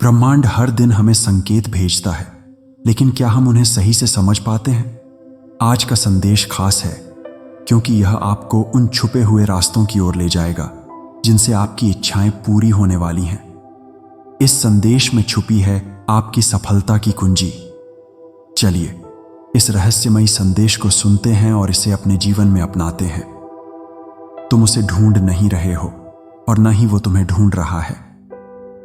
ब्रह्मांड हर दिन हमें संकेत भेजता है, लेकिन क्या हम उन्हें सही से समझ पाते हैं? आज का संदेश खास है क्योंकि यह आपको उन छुपे हुए रास्तों की ओर ले जाएगा जिनसे आपकी इच्छाएं पूरी होने वाली हैं। इस संदेश में छुपी है आपकी सफलता की कुंजी। चलिए इस रहस्यमयी संदेश को सुनते हैं और इसे अपने जीवन में अपनाते हैं। तुम उसे ढूंढ नहीं रहे हो और न ही वो तुम्हें ढूंढ रहा है।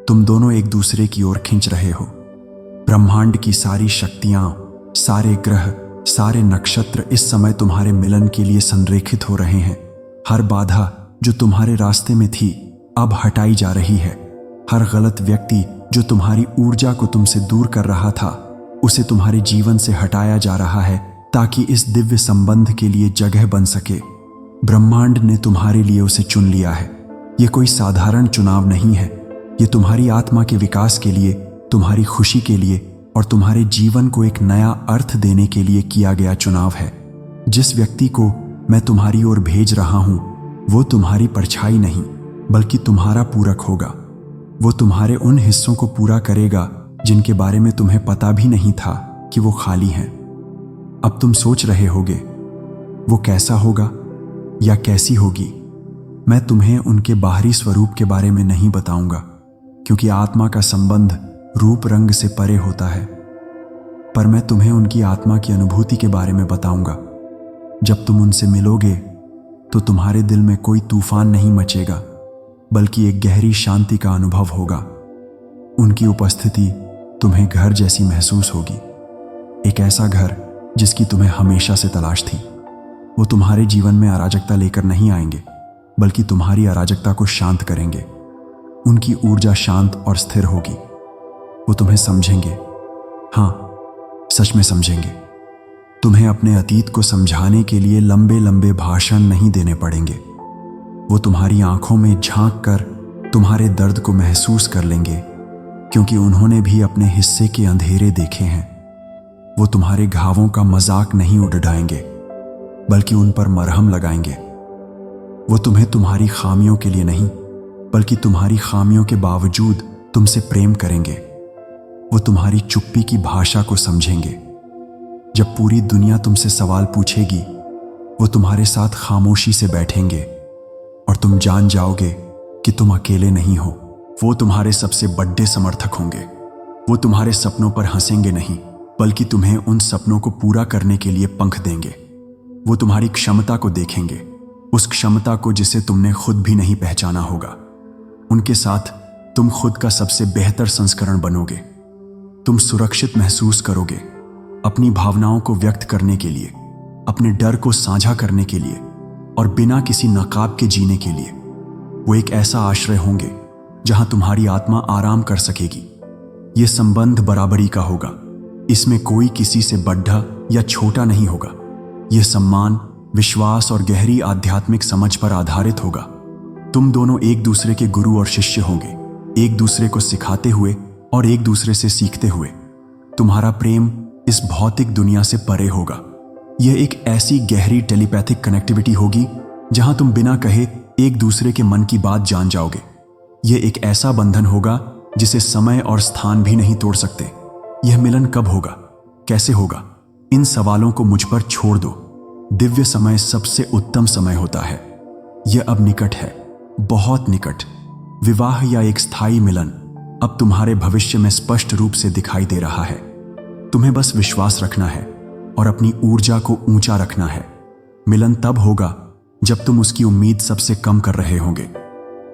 तुम दोनों एक दूसरे की ओर खींच रहे हो। ब्रह्मांड की सारी शक्तियां, सारे ग्रह, सारे नक्षत्र इस समय तुम्हारे मिलन के लिए संरेखित हो रहे हैं। हर बाधा जो तुम्हारे रास्ते में थी अब हटाई जा रही है। हर गलत व्यक्ति जो तुम्हारी ऊर्जा को तुमसे दूर कर रहा था उसे तुम्हारे जीवन से हटाया जा रहा है ताकि इस दिव्य संबंध के लिए जगह बन सके। ब्रह्मांड ने तुम्हारे लिए उसे चुन लिया है। यह कोई साधारण चुनाव नहीं है। ये तुम्हारी आत्मा के विकास के लिए, तुम्हारी खुशी के लिए और तुम्हारे जीवन को एक नया अर्थ देने के लिए किया गया चुनाव है। जिस व्यक्ति को मैं तुम्हारी ओर भेज रहा हूं वो तुम्हारी परछाई नहीं बल्कि तुम्हारा पूरक होगा। वो तुम्हारे उन हिस्सों को पूरा करेगा जिनके बारे में तुम्हें पता भी नहीं था कि वो खाली हैं। अब तुम सोच रहे होगे वो कैसा होगा या कैसी होगी। मैं तुम्हें उनके बाहरी स्वरूप के बारे में नहीं बताऊंगा क्योंकि आत्मा का संबंध रूप रंग से परे होता है, पर मैं तुम्हें उनकी आत्मा की अनुभूति के बारे में बताऊंगा। जब तुम उनसे मिलोगे तो तुम्हारे दिल में कोई तूफान नहीं मचेगा बल्कि एक गहरी शांति का अनुभव होगा। उनकी उपस्थिति तुम्हें घर जैसी महसूस होगी, एक ऐसा घर जिसकी तुम्हें हमेशा से तलाश थी। वो तुम्हारे जीवन में अराजकता लेकर नहीं आएंगे बल्कि तुम्हारी अराजकता को शांत करेंगे। उनकी ऊर्जा शांत और स्थिर होगी। वो तुम्हें समझेंगे, हाँ सच में समझेंगे। तुम्हें अपने अतीत को समझाने के लिए लंबे लंबे भाषण नहीं देने पड़ेंगे। वो तुम्हारी आंखों में झांक कर तुम्हारे दर्द को महसूस कर लेंगे क्योंकि उन्होंने भी अपने हिस्से के अंधेरे देखे हैं। वो तुम्हारे घावों का मजाक नहीं उड़ाएंगे बल्कि उन पर मरहम लगाएंगे। वो तुम्हें तुम्हारी खामियों के लिए नहीं बल्कि तुम्हारी खामियों के बावजूद तुमसे प्रेम करेंगे। वो तुम्हारी चुप्पी की भाषा को समझेंगे। जब पूरी दुनिया तुमसे सवाल पूछेगी वो तुम्हारे साथ खामोशी से बैठेंगे और तुम जान जाओगे कि तुम अकेले नहीं हो। वो तुम्हारे सबसे बड़े समर्थक होंगे। वो तुम्हारे सपनों पर हंसेंगे नहीं बल्कि तुम्हें उन सपनों को पूरा करने के लिए पंख देंगे। वो तुम्हारी क्षमता को देखेंगे, उस क्षमता को जिसे तुमने खुद भी नहीं पहचाना होगा। उनके साथ तुम खुद का सबसे बेहतर संस्करण बनोगे। तुम सुरक्षित महसूस करोगे अपनी भावनाओं को व्यक्त करने के लिए, अपने डर को साझा करने के लिए और बिना किसी नकाब के जीने के लिए। वो एक ऐसा आश्रय होंगे जहां तुम्हारी आत्मा आराम कर सकेगी। ये संबंध बराबरी का होगा। इसमें कोई किसी से बढ़ा या छोटा नहीं होगा। यह सम्मान, विश्वास और गहरी आध्यात्मिक समझ पर आधारित होगा। तुम दोनों एक दूसरे के गुरु और शिष्य होंगे, एक दूसरे को सिखाते हुए और एक दूसरे से सीखते हुए। तुम्हारा प्रेम इस भौतिक दुनिया से परे होगा। यह एक ऐसी गहरी टेलीपैथिक कनेक्टिविटी होगी जहां तुम बिना कहे एक दूसरे के मन की बात जान जाओगे। यह एक ऐसा बंधन होगा जिसे समय और स्थान भी नहीं तोड़ सकते। यह मिलन कब होगा, कैसे होगा, इन सवालों को मुझ पर छोड़ दो। दिव्य समय सबसे उत्तम समय होता है। यह अब निकट है, बहुत निकट। विवाह या एक स्थायी मिलन अब तुम्हारे भविष्य में स्पष्ट रूप से दिखाई दे रहा है। तुम्हें बस विश्वास रखना है और अपनी ऊर्जा को ऊंचा रखना है। मिलन तब होगा जब तुम उसकी उम्मीद सबसे कम कर रहे होंगे।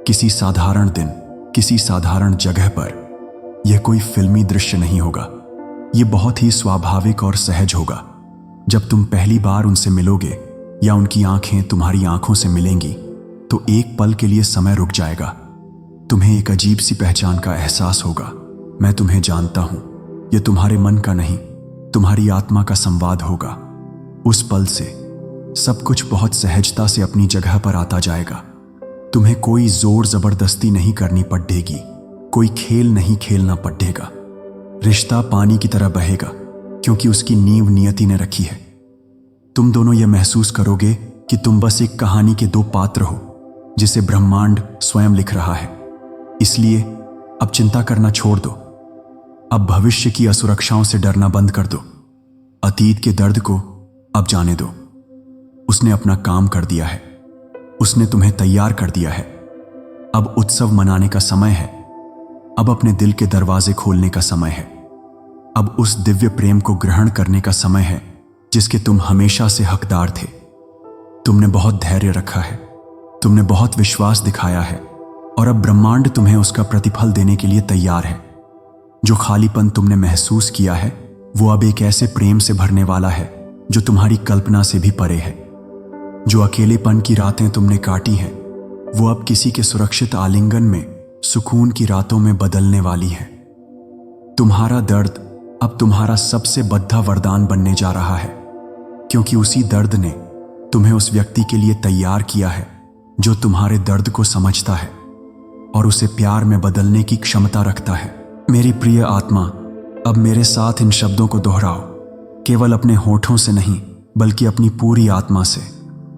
किसी साधारण दिन, किसी साधारण जगह पर। यह कोई फिल्मी दृश्य नहीं होगा। यह बहुत ही स्वाभाविक और सहज होगा। जब तुम पहली बार उनसे मिलोगे या उनकी आंखें तुम्हारी आंखों से मिलेंगी तो एक पल के लिए समय रुक जाएगा। तुम्हें एक अजीब सी पहचान का एहसास होगा। मैं तुम्हें जानता हूं। यह तुम्हारे मन का नहीं, तुम्हारी आत्मा का संवाद होगा। उस पल से सब कुछ बहुत सहजता से अपनी जगह पर आता जाएगा। तुम्हें कोई जोर जबरदस्ती नहीं करनी पड़ेगी, कोई खेल नहीं खेलना पड़ेगा। रिश्ता पानी की तरह बहेगा क्योंकि उसकी नींव नियति ने रखी है। तुम दोनों यह महसूस करोगे कि तुम बस एक कहानी के दो पात्र हो जिसे ब्रह्मांड स्वयं लिख रहा है। इसलिए अब चिंता करना छोड़ दो। अब भविष्य की असुरक्षाओं से डरना बंद कर दो। अतीत के दर्द को अब जाने दो। उसने अपना काम कर दिया है। उसने तुम्हें तैयार कर दिया है। अब उत्सव मनाने का समय है। अब अपने दिल के दरवाजे खोलने का समय है। अब उस दिव्य प्रेम को ग्रहण करने का समय है जिसके तुम हमेशा से हकदार थे। तुमने बहुत धैर्य रखा है, तुमने बहुत विश्वास दिखाया है, और अब ब्रह्मांड तुम्हें उसका प्रतिफल देने के लिए तैयार है। जो खालीपन तुमने महसूस किया है वो अब एक ऐसे प्रेम से भरने वाला है जो तुम्हारी कल्पना से भी परे है। जो अकेलेपन की रातें तुमने काटी हैं वो अब किसी के सुरक्षित आलिंगन में सुकून की रातों में बदलने वाली है। तुम्हारा दर्द अब तुम्हारा सबसे बद्धा वरदान बनने जा रहा है, क्योंकि उसी दर्द ने तुम्हें उस व्यक्ति के लिए तैयार किया है जो तुम्हारे दर्द को समझता है और उसे प्यार में बदलने की क्षमता रखता है। मेरी प्रिय आत्मा, अब मेरे साथ इन शब्दों को दोहराओ, केवल अपने होठों से नहीं बल्कि अपनी पूरी आत्मा से।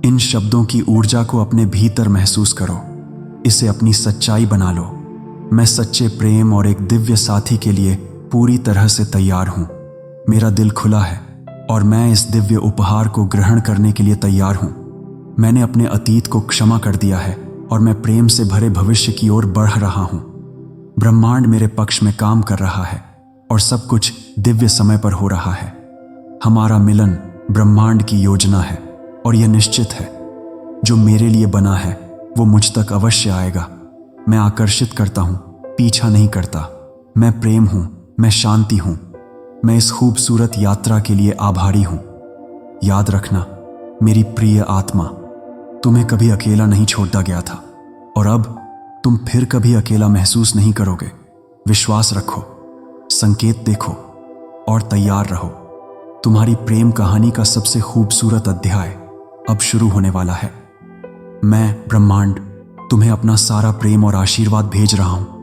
इन शब्दों की ऊर्जा को अपने भीतर महसूस करो, इसे अपनी सच्चाई बना लो। मैं सच्चे प्रेम और एक दिव्य साथी के लिए पूरी तरह से तैयार हूं। मेरा दिल खुला है और मैं इस दिव्य उपहार को ग्रहण करने के लिए तैयार हूं। मैंने अपने अतीत को क्षमा कर दिया है और मैं प्रेम से भरे भविष्य की ओर बढ़ रहा हूं। ब्रह्मांड मेरे पक्ष में काम कर रहा है और सब कुछ दिव्य समय पर हो रहा है। हमारा मिलन ब्रह्मांड की योजना है और यह निश्चित है, जो मेरे लिए बना है वो मुझ तक अवश्य आएगा। मैं आकर्षित करता हूं, पीछा नहीं करता। मैं प्रेम हूं, मैं शांति हूं। मैं इस खूबसूरत यात्रा के लिए आभारी हूं। याद रखना मेरी प्रिय आत्मा, तुम्हें कभी अकेला नहीं छोड़ा गया था और अब तुम फिर कभी अकेला महसूस नहीं करोगे। विश्वास रखो, संकेत देखो और तैयार रहो। तुम्हारी प्रेम कहानी का सबसे खूबसूरत अध्याय अब शुरू होने वाला है। मैं ब्रह्मांड तुम्हें अपना सारा प्रेम और आशीर्वाद भेज रहा हूं।